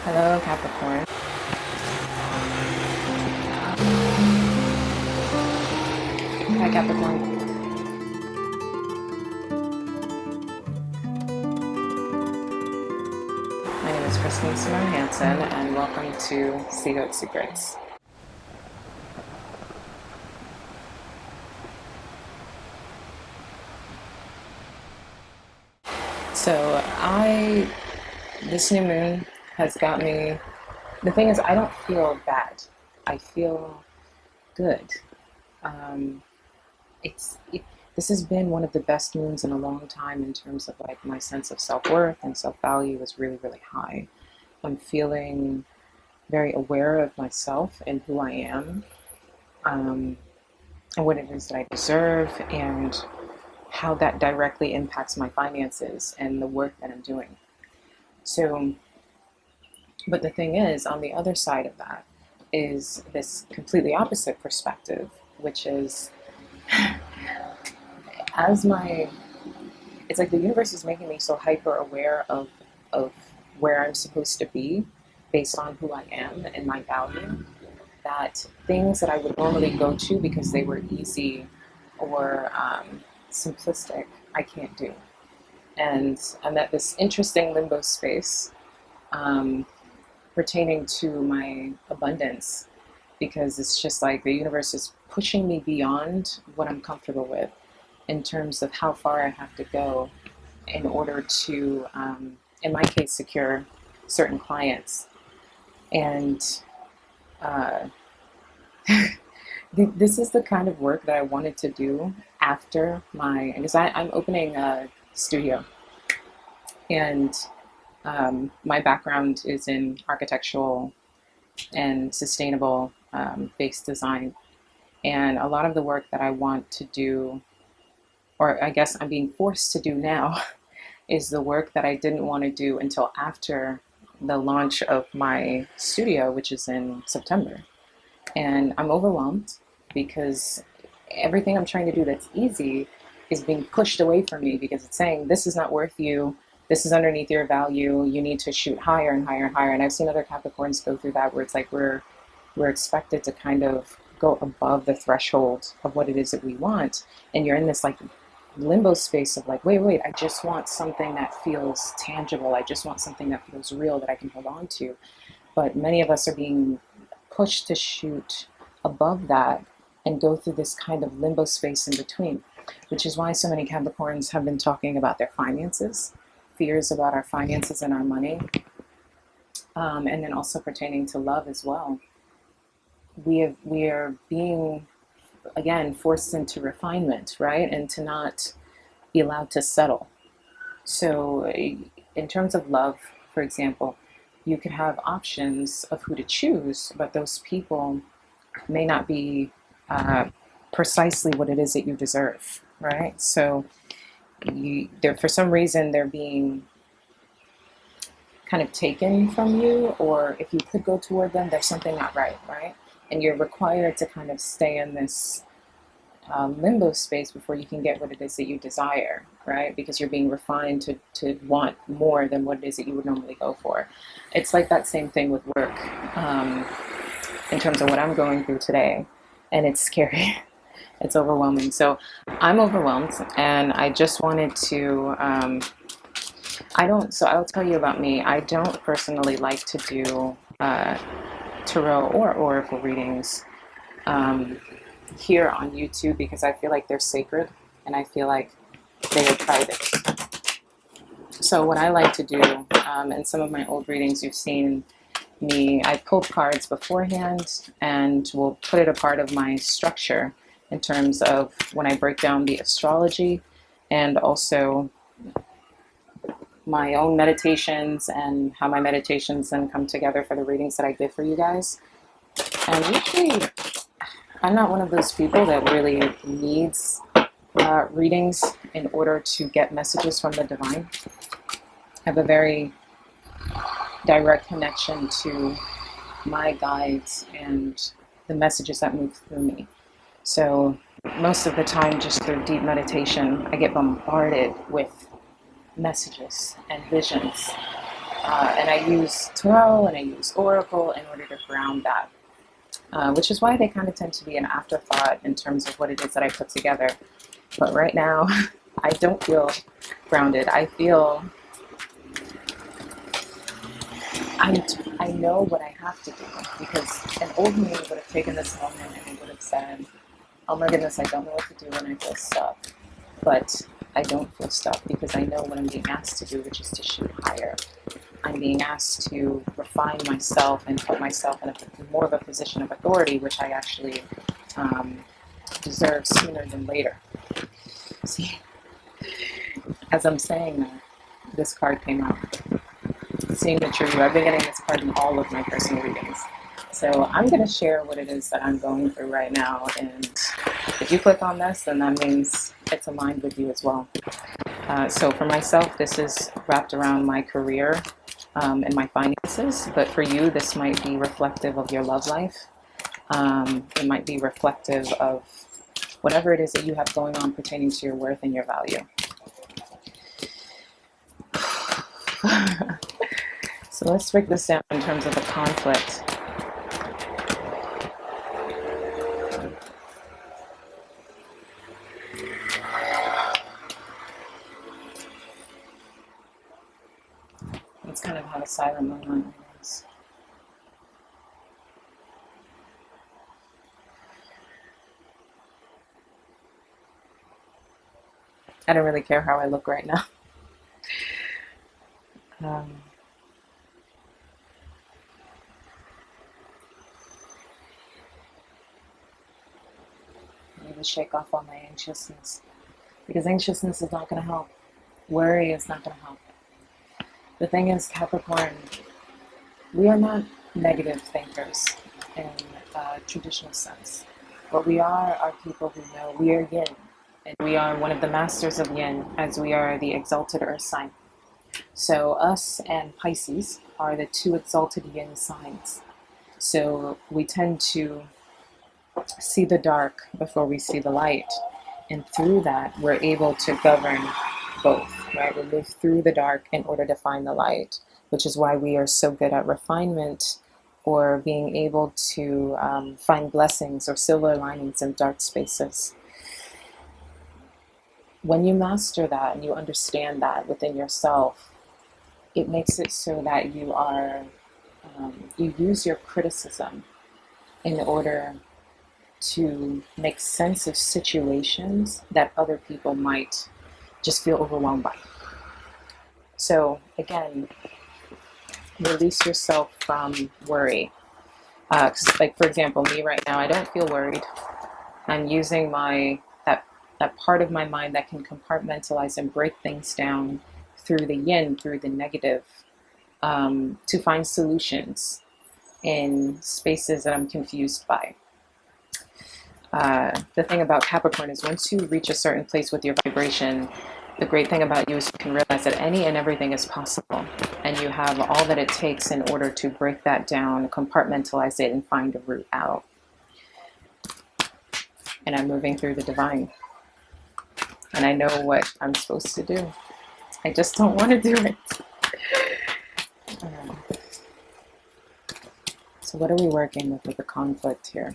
Hello, Capricorn. Hi, Capricorn. My name is Christine Simone Hansen, and welcome to SeaGoat Secrets. So, this new moon has got me. The thing is, I don't feel bad. I feel good. Um, this has been one of the best moons in a long time in terms of like my sense of self-worth and self-value is really, really high. I'm feeling very aware of myself and who I am, um, and what it is that I deserve, and how that directly impacts my finances and the work that I'm doing. So, but the thing is, on the other side of that is this completely opposite perspective, which is as my it's like the universe is making me so hyper aware of where I'm supposed to be based on who I am and my value, that things that I would normally go to because they were easy or simplistic, I can't do. And I'm at this interesting limbo space um, pertaining to my abundance, because it's just like the universe is pushing me beyond what I'm comfortable with in terms of how far I have to go in order to, in my case, secure certain clients. And uh, this is the kind of work that I wanted to do after because I'm opening a studio, and my background is in architectural and sustainable based design. And a lot of the work that I want to do, or I guess I'm being forced to do now, is the work that I didn't want to do until after the launch of my studio, which is in September. And I'm overwhelmed because everything I'm trying to do that's easy is being pushed away from me because it's saying, this is not worth you. This is underneath your value. You need to shoot higher and higher and higher. And I've seen other Capricorns go through that, where it's like we're expected to kind of go above the threshold of what it is that we want. And you're in this like limbo space of like, wait, I just want something that feels tangible. I just want something that feels real that I can hold on to. But many of us are being pushed to shoot above that and go through this kind of limbo space in between, which is why so many Capricorns have been talking about their finances, fears about our finances and our money, and then also pertaining to love as well. We are being, again, forced into refinement, right? And to not be allowed to settle. So in terms of love, for example, you could have options of who to choose, but those people may not be precisely what it is that you deserve, right? So for some reason, they're being kind of taken from you, or if you could go toward them, there's something not right, right? And you're required to kind of stay in this limbo space before you can get what it is that you desire, right? Because you're being refined to want more than what it is that you would normally go for. It's like that same thing with work, in terms of what I'm going through today. And it's scary. It's overwhelming. So I'm overwhelmed, and I just wanted to, so I'll tell you about me. I don't personally like to do tarot or oracle readings here on YouTube, because I feel like they're sacred and I feel like they are private. So what I like to do, in some of my old readings, you've seen me, I pull cards beforehand and will put it a part of my structure in terms of when I break down the astrology, and also my own meditations and how my meditations then come together for the readings that I give for you guys. And usually I'm not one of those people that really needs readings in order to get messages from the divine. I have a very direct connection to my guides and the messages that move through me. So most of the time, just through deep meditation, I get bombarded with messages and visions. And I use Tarot and I use Oracle in order to ground that, which is why they kind of tend to be an afterthought in terms of what it is that I put together. But right now, I don't feel grounded. I feel I know what I have to do, because an old me would have taken this moment and it would have said, oh my goodness, I don't know what to do and I feel stuck. But I don't feel stuck because I know what I'm being asked to do, which is to shoot higher. I'm being asked to refine myself and put myself in more of a position of authority, which I actually deserve sooner than later. See, as I'm saying that, this card came out. Seeing the true you. I've been getting this card in all of my personal readings. So I'm going to share what it is that I'm going through right now. And if you click on this, then that means it's aligned with you as well. So for myself, this is wrapped around my career and my finances. But for you, this might be reflective of your love life. It might be reflective of whatever it is that you have going on pertaining to your worth and your value. So let's break this down in terms of the conflict. Let's kind of have a silent moment. I don't really care how I look right now. Maybe shake off all my anxiousness, because anxiousness is not going to help. Worry is not going to help. The thing is, Capricorn, we are not negative thinkers in a traditional sense. What we are people who know we are yin, and we are one of the masters of yin, as we are the exalted earth sign. So us and Pisces are the two exalted yin signs. So we tend to see the dark before we see the light. And through that, we're able to govern both, right? We move through the dark in order to find the light, which is why we are so good at refinement, or being able to find blessings or silver linings in dark spaces. When you master that and you understand that within yourself, it makes it so that you are, you use your criticism in order to make sense of situations that other people might just feel overwhelmed by. So again, release yourself from worry. Like for example, me right now, I don't feel worried. I'm using that part of my mind that can compartmentalize and break things down through the yin, through the negative, to find solutions in spaces that I'm confused by. The thing about Capricorn is once you reach a certain place with your vibration, the great thing about you is you can realize that any and everything is possible, and you have all that it takes in order to break that down, compartmentalize it, and find a route out. And I'm moving through the divine, and I know what I'm supposed to do. I just don't want to do it. So what are we working with the conflict here?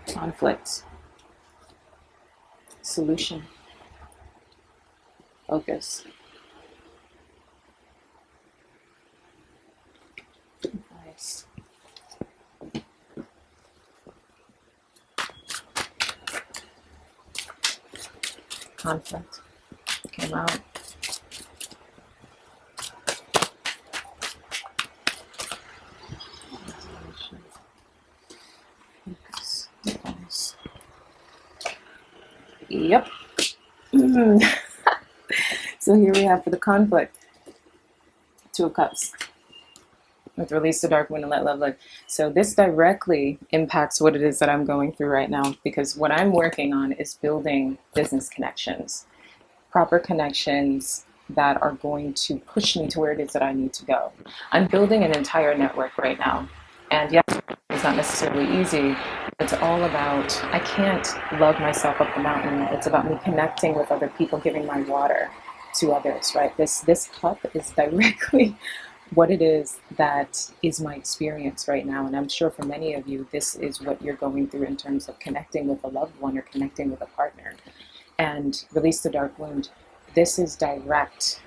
Conflict. Solution. Focus. Nice. Conflict came out. Yep. So here we have for the conflict, Two of Cups. With release the dark wind and let love live. So this directly impacts what it is that I'm going through right now, because what I'm working on is building business connections, proper connections that are going to push me to where it is that I need to go. I'm building an entire network right now. And yes, it's not necessarily easy. It's all about, I can't love myself up the mountain. It's about me connecting with other people, giving my water. to others, right? This cup is directly what it is that is my experience right now. And I'm sure for many of you, this is what you're going through in terms of connecting with a loved one or connecting with a partner. And release the dark wound. This is direct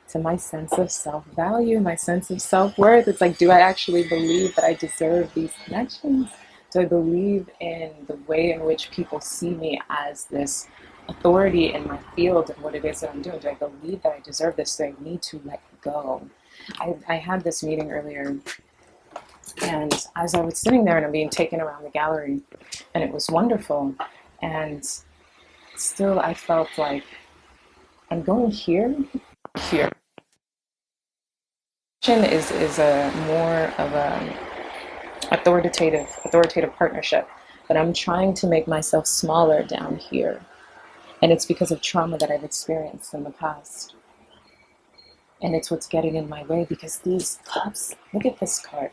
to my sense of self-value, my sense of self-worth. It's like, do I actually believe that I deserve these connections? Do I believe in the way in which people see me as this authority in my field and what it is that I'm doing? Do I believe that I deserve this? Do I need to let go? I had this meeting earlier, and as I was sitting there and I'm being taken around the gallery, and it was wonderful, and still I felt like I'm going here. Is a more of a authoritative partnership, but I'm trying to make myself smaller down here, and it's because of trauma that I've experienced in the past, and it's what's getting in my way. Because these cups, look at this card.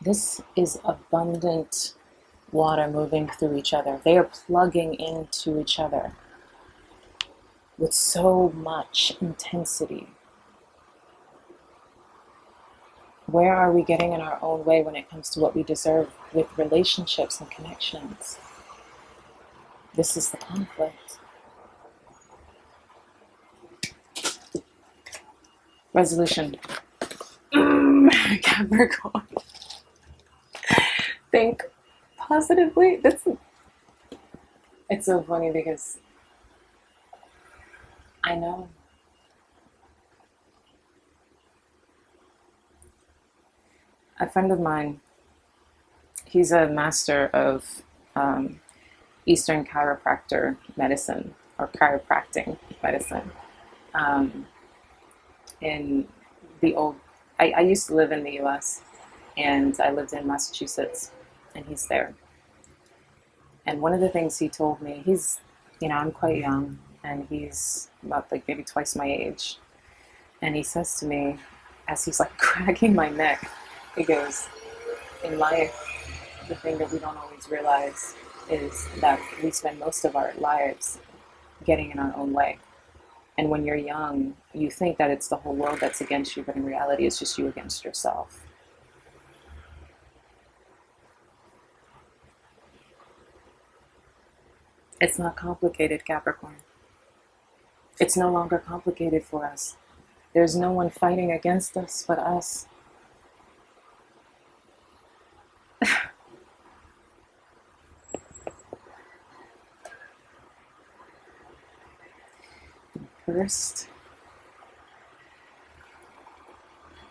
This is abundant water moving through each other. They are plugging into each other with so much intensity. Where are we getting in our own way when it comes to what we deserve with relationships and connections? This is the conflict. Resolution. Capricorn. Think positively. It's so funny because I know. A friend of mine, he's a master of Eastern chiropractor medicine, or chiropractic medicine. In the old, I used to live in the US, and I lived in Massachusetts, and he's there. And one of the things he told me, I'm quite young, and he's about like maybe twice my age. And he says to me, as he's like cracking my neck, he goes, in life, the thing that we don't always realize is that we spend most of our lives getting in our own way. And when you're young, you think that it's the whole world that's against you, but in reality, it's just you against yourself. It's not complicated, Capricorn. It's no longer complicated for us. There's no one fighting against us but us. First,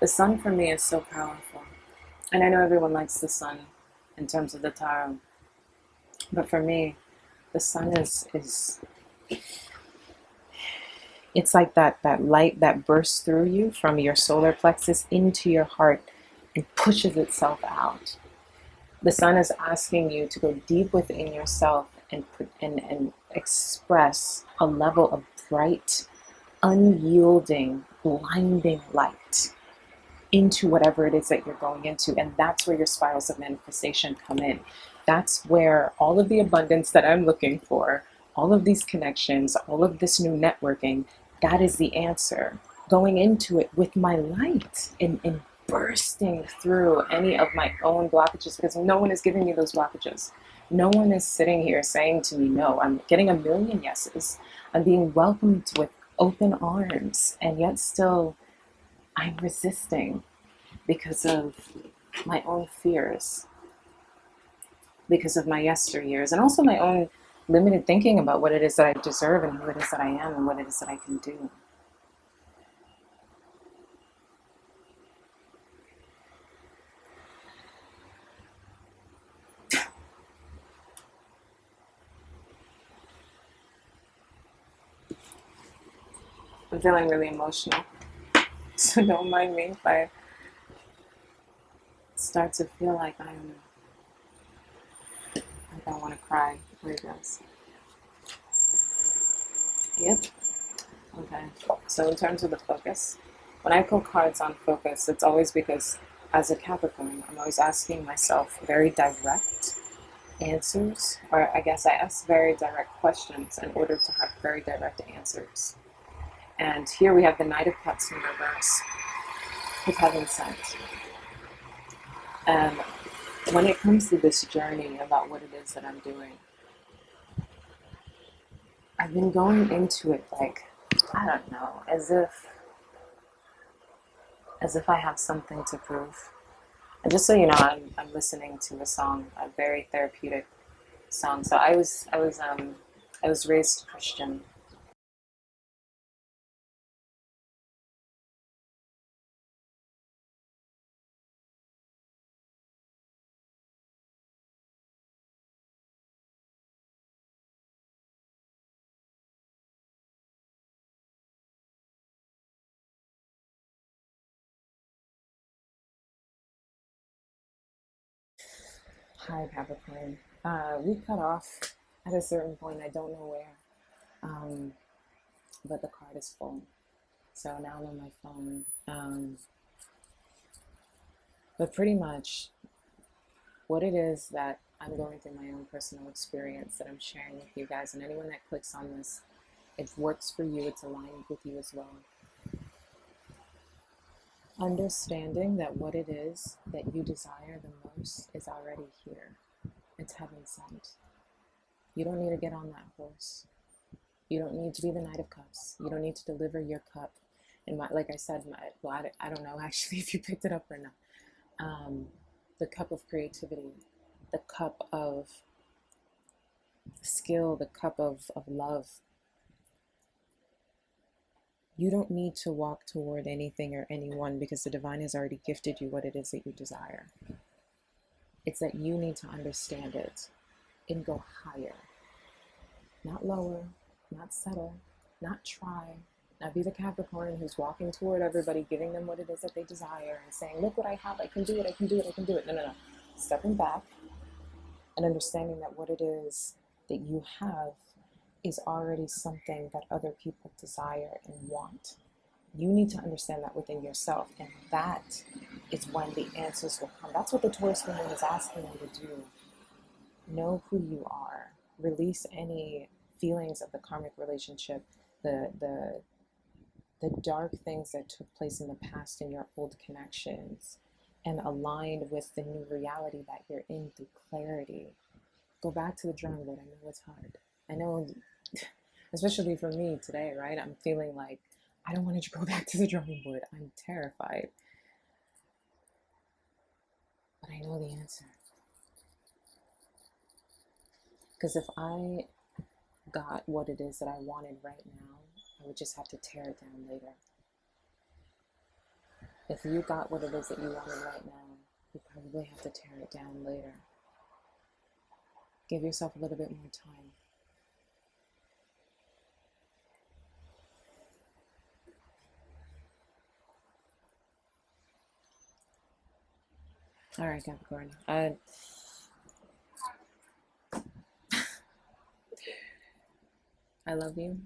the sun for me is so powerful. And I know everyone likes the sun in terms of the tarot. But for me, the sun is it's like that light that bursts through you from your solar plexus into your heart and pushes itself out. The sun is asking you to go deep within yourself and express a level of bright, unyielding, blinding light into whatever it is that you're going into. And that's where your spirals of manifestation come in. That's where all of the abundance that I'm looking for, all of these connections, all of this new networking, that is the answer. Going into it with my light and bursting through any of my own blockages, because no one is giving me those blockages. No one is sitting here saying to me, no. I'm getting a million yeses. I'm being welcomed with open arms, and yet still I'm resisting because of my own fears, because of my yesteryears, and also my own limited thinking about what it is that I deserve and who it is that I am and what it is that I can do. I'm feeling really emotional, so don't mind me if I start to feel like I want to cry. Here it goes. Yep. Okay. So in terms of the focus, when I pull cards on focus, it's always because as a Capricorn, I'm always asking myself very direct answers, or I guess I ask very direct questions in order to have very direct answers. And here we have the Knight of Cups in reverse with Heaven Sent. And when it comes to this journey about what it is that I'm doing, I've been going into it like, I don't know, as if I have something to prove. And just so you know, I'm listening to a song, a very therapeutic song. So I was raised Christian. Hi, Capricorn. We cut off at a certain point. I don't know where, um, but the card is full. So now I'm on my phone. But pretty much what it is that I'm going through my own personal experience that I'm sharing with you guys, and anyone that clicks on this, it works for you, it's aligned with you as well. Understanding that what it is that you desire the most is already here. It's heaven sent. You don't need to get on that horse. You don't need to be the Knight of Cups. You don't need to deliver your cup. And like I said, well, I don't know actually if you picked it up or not. The cup of creativity, the cup of skill, the cup of love. You don't need to walk toward anything or anyone because the divine has already gifted you what it is that you desire. It's that you need to understand it and go higher, not lower, not settle, not try, not be the Capricorn who's walking toward everybody, giving them what it is that they desire and saying, look what I have, I can do it, I can do it, I can do it. No, no, no. Stepping back and understanding that what it is that you have is already something that other people desire and want. You need to understand that within yourself, and that is when the answers will come. That's what the Taurus woman is asking you to do. Know who you are. Release any feelings of the karmic relationship, the dark things that took place in the past in your old connections, and align with the new reality that you're in through clarity. Go back to the drawing board. I know it's hard. I know, especially for me today, right? I'm feeling like I don't want to go back to the drawing board. I'm terrified. But I know the answer. Because if I got what it is that I wanted right now, I would just have to tear it down later. If you got what it is that you wanted right now, you probably have to tear it down later. Give yourself a little bit more time. All right, Capricorn. I love you.